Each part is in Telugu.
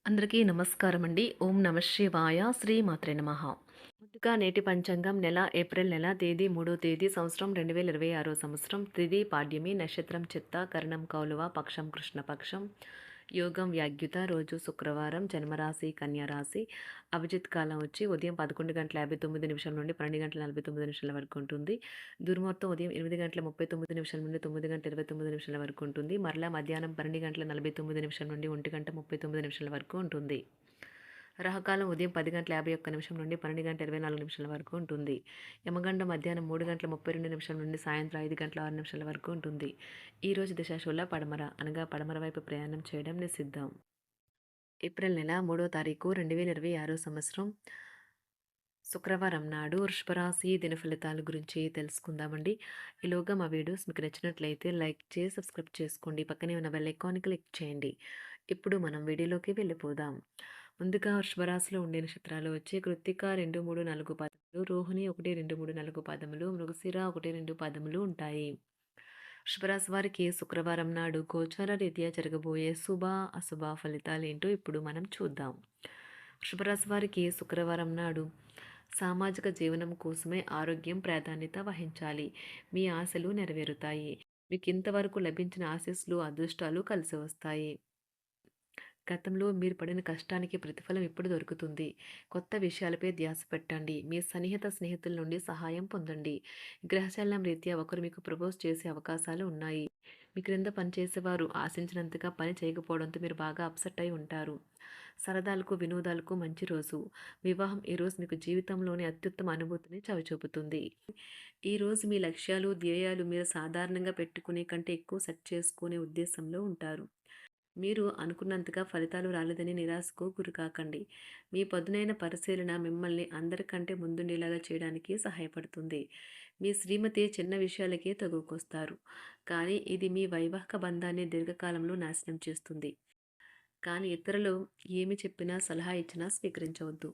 అందరికీ నమస్కారం అండి. ఓం నమ శివాయ. శ్రీమాత్రే నమః. ముందుగా నేటి పంచాంగం నెల ఏప్రిల్ నెల తేదీ 3వ తేదీ సంవత్సరం 2026 సంవత్సరం తిథి పాడ్యమి నక్షత్రం చిత్త కరణం కౌలువ పక్షం కృష్ణపక్షం యోగం వ్యాగ్యుత రోజు శుక్రవారం జన్మరాశి కన్యా రాశి అభిజిత్ కాలం వచ్చి ఉదయం 11:59 నుండి 12:49 వరకు ఉంటుంది. దుర్ముహూర్తం ఉదయం 8:39 నుండి 9:29 వరకు ఉంటుంది. మరలా మధ్యాహ్నం 12:49 నుండి 1:39 వరకు ఉంటుంది. రాహుకాలం ఉదయం 10:51 నుండి 12:24 వరకు ఉంటుంది. యమగండం మధ్యాహ్నం 3:32 నుండి సాయంత్రం 5:06 వరకు ఉంటుంది. ఈరోజు దిశాశూల పడమర అనగా పడమర వైపు ప్రయాణం చేయడం నిషిద్ధం. ఏప్రిల్ నెల 3వ తారీఖు 2026 సంవత్సరం శుక్రవారం నాడు వృషభరాశి దిన ఫలితాల గురించి తెలుసుకుందామండి. ఈలోగా మా వీడియోస్ మీకు నచ్చినట్లయితే లైక్ చేసి సబ్స్క్రైబ్ చేసుకోండి. పక్కనే ఉన్న బెల్ ఐకాన్ క్లిక్ చేయండి. ఇప్పుడు మనం వీడియోలోకి వెళ్ళిపోదాం. ముందుగా వృషభరాశిలో ఉండే నక్షత్రాలు వచ్చి కృత్తిక 2, 3, 4 పాదములు, రోహిణి 1, 2, 3, 4 పాదములు, మృగశిర 1, 2 పాదములు ఉంటాయి. వృషభరాశి వారికి శుక్రవారం నాడు గోచార రీత్యా జరగబోయే శుభ అశుభ ఫలితాలు ఏంటో ఇప్పుడు మనం చూద్దాం. వృషభరాశి వారికి శుక్రవారం నాడు సామాజిక జీవనం కోసమే ఆరోగ్యం ప్రాధాన్యత వహించాలి. మీ ఆశలు నెరవేరుతాయి. మీకు ఇంతవరకు లభించిన ఆశీస్సులు అదృష్టాలు కలిసి వస్తాయి. గతంలో మీరు పడిన కష్టానికి ప్రతిఫలం ఇప్పుడు దొరుకుతుంది. కొత్త విషయాలపై ధ్యాస పెట్టండి. మీ సన్నిహిత స్నేహితుల నుండి సహాయం పొందండి. గ్రహచలనం రీత్యా ఒకరు మీకు ప్రపోజ్ చేసే అవకాశాలు ఉన్నాయి. మీ క్రింద పనిచేసేవారు ఆశించినంతగా పని చేయకపోవడంతో మీరు బాగా అప్సెట్ అయి ఉంటారు. సరదాలకు వినోదాలకు మంచి రోజు. వివాహం ఈరోజు మీకు జీవితంలోని అత్యుత్తమ అనుభూతిని చవిచూపుతుంది. ఈరోజు మీ లక్ష్యాలు ధ్యేయాలు మీరు సాధారణంగా పెట్టుకునే కంటే ఎక్కువ సెట్ చేసుకునే ఉద్దేశంలో ఉంటారు. మీరు అనుకున్నంతగా ఫలితాలు రాలేదని నిరాశకు గురికాకండి. మీ పదునైన పరిశీలన మిమ్మల్ని అందరికంటే ముందుండేలాగా చేయడానికి సహాయపడుతుంది. మీ శ్రీమతి చిన్న విషయాలకే తగుకొస్తారు, కానీ ఇది మీ వైవాహిక బంధాన్ని దీర్ఘకాలంలో నాశనం చేస్తుంది. కానీ ఇతరులు ఏమి చెప్పినా సలహా ఇచ్చినా స్వీకరించవద్దు.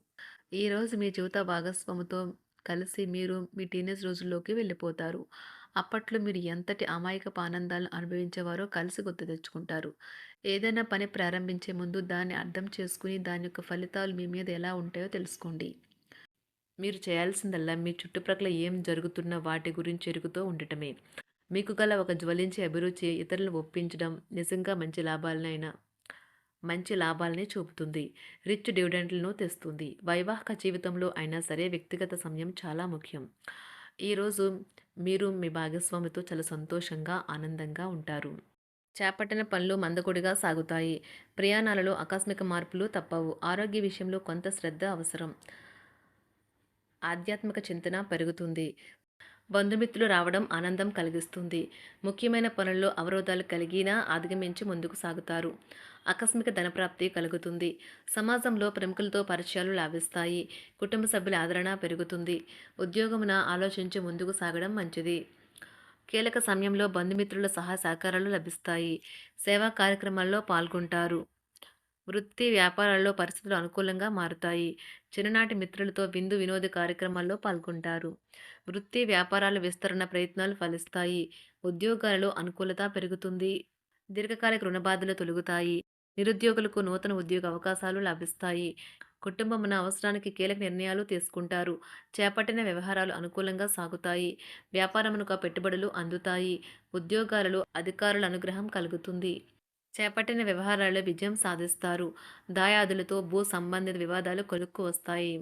ఈరోజు మీ జీవిత భాగస్వామితో కలిసి మీరు మీ టీనేజ్ రోజుల్లోకి వెళ్ళిపోతారు. అప్పట్లో మీరు ఎంతటి అమాయకపు ఆనందాలను అనుభవించేవారో కలిసి గుర్తు తెచ్చుకుంటారు. ఏదైనా పని ప్రారంభించే ముందు దాన్ని అర్థం చేసుకుని దాని యొక్క ఫలితాలు మీ మీద ఎలా ఉంటాయో తెలుసుకోండి. మీరు చేయాల్సిందల్లా మీ చుట్టుప్రక్కల ఏం జరుగుతున్న వాటి గురించి ఎరుగుతూ ఉండటమే. మీకు గల ఒక జ్వలించే అభిరుచి ఇతరులను ఒప్పించడం నిజంగా మంచి లాభాలనే చూపుతుంది. రిచ్ డివిడెండ్లను తెస్తుంది. వైవాహిక జీవితంలో అయినా సరే వ్యక్తిగత సమయం చాలా ముఖ్యం. ఈరోజు మీరు మీ భాగస్వామితో చాలా సంతోషంగా ఆనందంగా ఉంటారు. చేపట్టిన పనులు మందకొడిగా సాగుతాయి. ప్రయాణాలలో ఆకస్మిక మార్పులు తప్పవు. ఆరోగ్య విషయంలో కొంత శ్రద్ధ అవసరం. ఆధ్యాత్మిక చింతన పెరుగుతుంది. బంధుమిత్రులు రావడం ఆనందం కలిగిస్తుంది. ముఖ్యమైన పనుల్లో అవరోధాలు కలిగినా అధిగమించి ముందుకు సాగుతారు. ఆకస్మిక ధనప్రాప్తి కలుగుతుంది. సమాజంలో ప్రముఖులతో పరిచయాలు లాభిస్తాయి. కుటుంబ సభ్యుల ఆదరణ పెరుగుతుంది. ఉద్యోగమున ఆలోచించి ముందుకు సాగడం మంచిది. కీలక సమయంలో బంధుమిత్రుల సహాయ సహకారాలు లభిస్తాయి. సేవా కార్యక్రమాల్లో పాల్గొంటారు. వృత్తి వ్యాపారాల్లో పరిస్థితులు అనుకూలంగా మారుతాయి. చిన్ననాటి మిత్రులతో విందు వినోద కార్యక్రమాల్లో పాల్గొంటారు. వృత్తి వ్యాపారాల విస్తరణ ప్రయత్నాలు ఫలిస్తాయి. ఉద్యోగాలలో అనుకూలత పెరుగుతుంది. దీర్ఘకాలిక రుణ బాధలు తొలగుతాయి. నిరుద్యోగులకు నూతన ఉద్యోగ అవకాశాలు లభిస్తాయి. కుటుంబమున అవసరానికి కీలక నిర్ణయాలు తీసుకుంటారు. చేపట్టిన వ్యవహారాలు అనుకూలంగా సాగుతాయి. వ్యాపారమునకు పెట్టుబడులు అందుతాయి. ఉద్యోగాలలో అధికారుల అనుగ్రహం కలుగుతుంది. చేపట్టిన వ్యవహారాల్లో విజయం సాధిస్తారు. దాయాదులతో భూ సంబంధిత వివాదాలు కొలుక్కు వస్తాయి.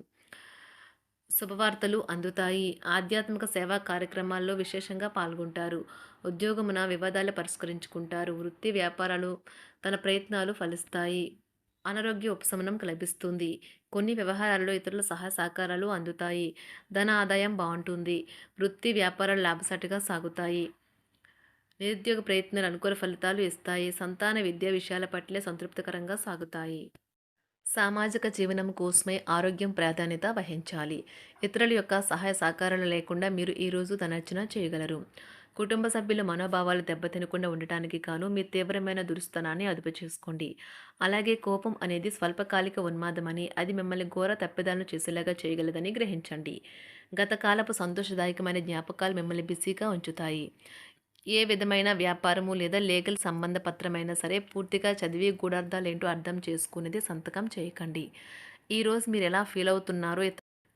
శుభవార్తలు అందుతాయి. ఆధ్యాత్మిక సేవా కార్యక్రమాల్లో విశేషంగా పాల్గొంటారు. ఉద్యోగమున వివాదాలు పరిష్కరించుకుంటారు. వృత్తి వ్యాపారాలు తన ప్రయత్నాలు ఫలిస్తాయి. అనారోగ్య ఉపశమనం లభిస్తుంది. కొన్ని వ్యవహారాల్లో ఇతరుల సహాయ సహకారాలు అందుతాయి. ధన ఆదాయం బాగుంటుంది. వృత్తి వ్యాపారాలు లాభసాటిగా సాగుతాయి. నిరుద్యోగ ప్రయత్నాలు అనుకూల ఫలితాలు ఇస్తాయి. సంతాన విద్యా విషయాల పట్లే సంతృప్తికరంగా సాగుతాయి. సామాజిక జీవనం కోసమే ఆరోగ్యం ప్రాధాన్యత వహించాలి. ఇతరుల యొక్క సహాయ సహకారాలు లేకుండా మీరు ఈరోజు ధనార్జన చేయగలరు. కుటుంబ సభ్యుల మనోభావాలు దెబ్బతినకుండా ఉండటానికి గాను మీ తీవ్రమైన దురుస్తనాన్ని అదుపు చేసుకోండి. అలాగే కోపం అనేది స్వల్పకాలిక ఉన్మాదమని, అది మిమ్మల్ని ఘోర తప్పిదాలను చేసేలాగా చేయగలదని గ్రహించండి. గత కాలపు సంతోషదాయకమైన జ్ఞాపకాలు మిమ్మల్ని బిజీగా ఉంచుతాయి. ఏ విధమైన వ్యాపారము లేదా లీగల్ సంబంధ పత్రమైనా సరే పూర్తిగా చదివి గూఢార్థాలేంటో అర్థం చేసుకునేది సంతకం చేయకండి. ఈరోజు మీరు ఎలా ఫీల్ అవుతున్నారో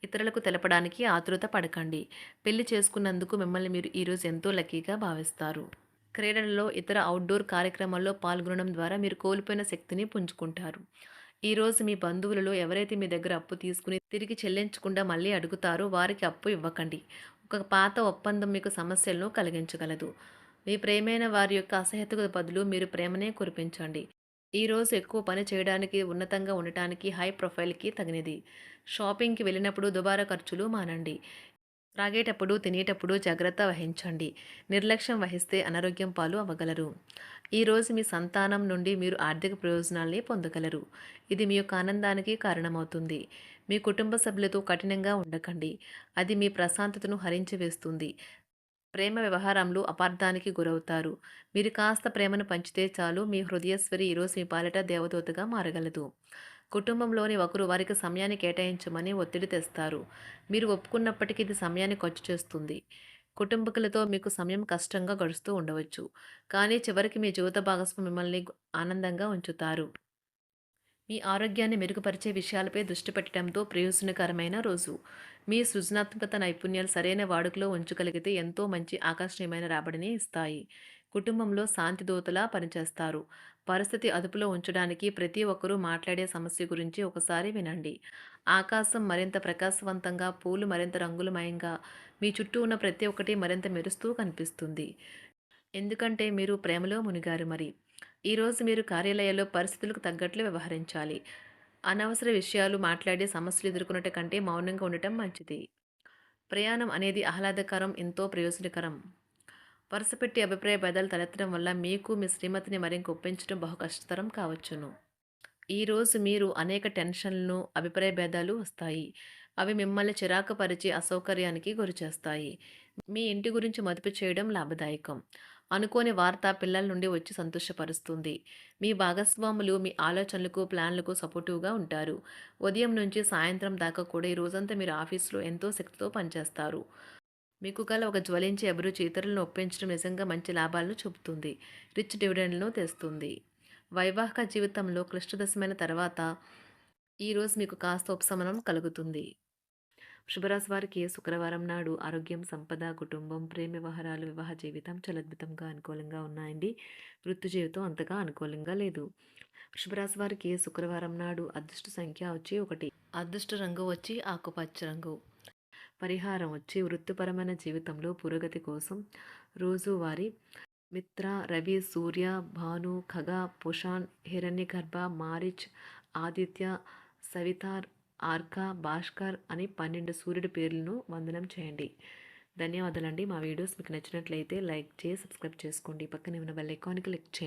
ఇతరులకు తెలపడానికి ఆతృత పడకండి. పెళ్లి చేసుకున్నందుకు మిమ్మల్ని మీరు ఈరోజు ఎంతో లక్కీగా భావిస్తారు. క్రీడలలో ఇతర అవుట్‌డోర్ కార్యక్రమాల్లో పాల్గొనడం ద్వారా మీరు కోల్పోయిన శక్తిని పుంజుకుంటారు. ఈరోజు మీ బంధువులలో ఎవరైతే మీ దగ్గర అప్పు తీసుకుని తిరిగి చెల్లించకుండా మళ్ళీ అడుగుతారో వారికి అప్పు ఇవ్వకండి. ఒక పాత ఒప్పందం మీకు సమస్యలను కలిగించగలదు. మీ ప్రియమైన వారి యొక్క అసహ్యతకు బదులు మీరు ప్రేమనే కురిపించండి. ఈరోజు ఎక్కువ పని చేయడానికి, ఉన్నతంగా ఉండటానికి, హై ప్రొఫైల్‌కి తగినది. షాపింగ్‌కి వెళ్ళినప్పుడు దుబారా ఖర్చులు మానండి. త్రాగేటప్పుడు, తినేటప్పుడు జాగ్రత్త వహించండి. నిర్లక్ష్యం వహిస్తే అనారోగ్యం పాలు అవ్వగలరు. ఈరోజు మీ సంతానం నుండి మీరు ఆర్థిక ప్రయోజనాల్ని పొందగలరు. ఇది మీ యొక్క ఆనందానికి కారణమవుతుంది. మీ కుటుంబ సభ్యులతో కఠినంగా ఉండకండి. అది మీ ప్రశాంతతను హరించి వేస్తుంది. ప్రేమ వ్యవహారంలో అపార్థానికి గురవుతారు. మీరు కాస్త ప్రేమను పంచితే చాలు మీ హృదయేశ్వరి ఈరోజు మీ పాలిట దేవదూతగా మారగలదు. కుటుంబంలోని ఒకరు వారికి సమయాన్ని కేటాయించమని ఒత్తిడి తెస్తారు. మీరు ఒప్పుకున్నప్పటికీ ఇది సమయాన్ని ఖర్చు చేస్తుంది. కుటుంబకులతో మీకు సమయం కష్టంగా గడుస్తూ ఉండవచ్చు. కానీ చివరికి మీ జీవిత భాగస్వామి మిమ్మల్ని ఆనందంగా ఉంచుతారు. మీ ఆరోగ్యాన్ని మెరుగుపరిచే విషయాలపై దృష్టి పెట్టడంతో ప్రయోజనకరమైన రోజు. మీ సృజనాత్మకత నైపుణ్యాలు సరైన వాడుకలో ఉంచగలిగితే ఎంతో మంచి ఆకర్షణీయమైన రాబడిని ఇస్తాయి. కుటుంబంలో శాంతి దూతలా పనిచేస్తారు. పరిస్థితి అదుపులో ఉంచడానికి ప్రతి ఒక్కరూ మాట్లాడే సమస్య గురించి ఒకసారి వినండి. ఆకాశం మరింత ప్రకాశవంతంగా, పూలు మరింత రంగులమయంగా, మీ చుట్టూ ఉన్న ప్రతి ఒక్కటి మరింత మెరుస్తూ కనిపిస్తుంది. ఎందుకంటే మీరు ప్రేమలో మునిగారు మరి. ఈరోజు మీరు కార్యాలయాల్లో పరిస్థితులకు తగ్గట్లు వ్యవహరించాలి. అనవసర విషయాలు మాట్లాడి సమస్యలు ఎదుర్కొనట కంటే మౌనంగా ఉండటం మంచిది. ప్రయాణం అనేది ఆహ్లాదకరం, ఎంతో ప్రయోజనకరం. వరుసపెట్టి అభిప్రాయ భేదాలు తలెత్తడం వల్ల మీకు మీ శ్రీమతిని మరింక ఒప్పించడం బహు కష్టతరం కావచ్చును. ఈరోజు మీరు అనేక టెన్షన్లను, అభిప్రాయ భేదాలు వస్తాయి. అవి మిమ్మల్ని చిరాకు పరిచి అసౌకర్యానికి గురిచేస్తాయి. మీ ఇంటి గురించి మదుపు చేయడం లాభదాయకం. అనుకోని వార్త పిల్లల నుండి వచ్చి సంతోషపరుస్తుంది. మీ భాగస్వాములు మీ ఆలోచనలకు, ప్లాన్లకు సపోర్టివ్‌గా ఉంటారు. ఉదయం నుంచి సాయంత్రం దాకా కూడా ఈ రోజంతా మీరు ఆఫీస్‌లో ఎంతో శక్తితో పనిచేస్తారు. మీకు గల ఒక జ్వలించే అభిరుచి ఇతరులను ఒప్పించడం నిజంగా మంచి లాభాలను చూపుతుంది. రిచ్ డివిడెండ్‌లను తెస్తుంది. వైవాహిక జీవితంలో క్లిష్టదశమైన తర్వాత ఈరోజు మీకు కాస్త ఉపశమనం కలుగుతుంది. శుభరాశి వారికి శుక్రవారం నాడు ఆరోగ్యం, సంపద, కుటుంబం, ప్రేమ వ్యవహారాలు, వివాహ జీవితం చాలా అద్భుతంగా అనుకూలంగా ఉన్నాయండి. వృత్తి జీవితం అంతగా అనుకూలంగా లేదు. శుభరాశి వారికి శుక్రవారం నాడు అదృష్ట సంఖ్య వచ్చి 1. అదృష్ట రంగు వచ్చి ఆకుపచ్చ రంగు. పరిహారం వచ్చి వృత్తిపరమైన జీవితంలో పురోగతి కోసం రోజువారీ మిత్ర, రవి, సూర్య, భాను, ఖగ, పుషాన్, హిరణ్యగర్భ, మారిచ్, ఆదిత్య, సవితార్, ఆర్క, భాస్కర్ అని 12 సూర్యుడి పేర్లను వందనం చేయండి. ధన్యవాదాలండి. మా వీడియోస్ మీకు నచ్చినట్లయితే లైక్ చేసి సబ్స్క్రైబ్ చేసుకోండి. పక్కనే ఉన్న బెల్ ఐకాన్‌ని క్లిక్ చేయండి.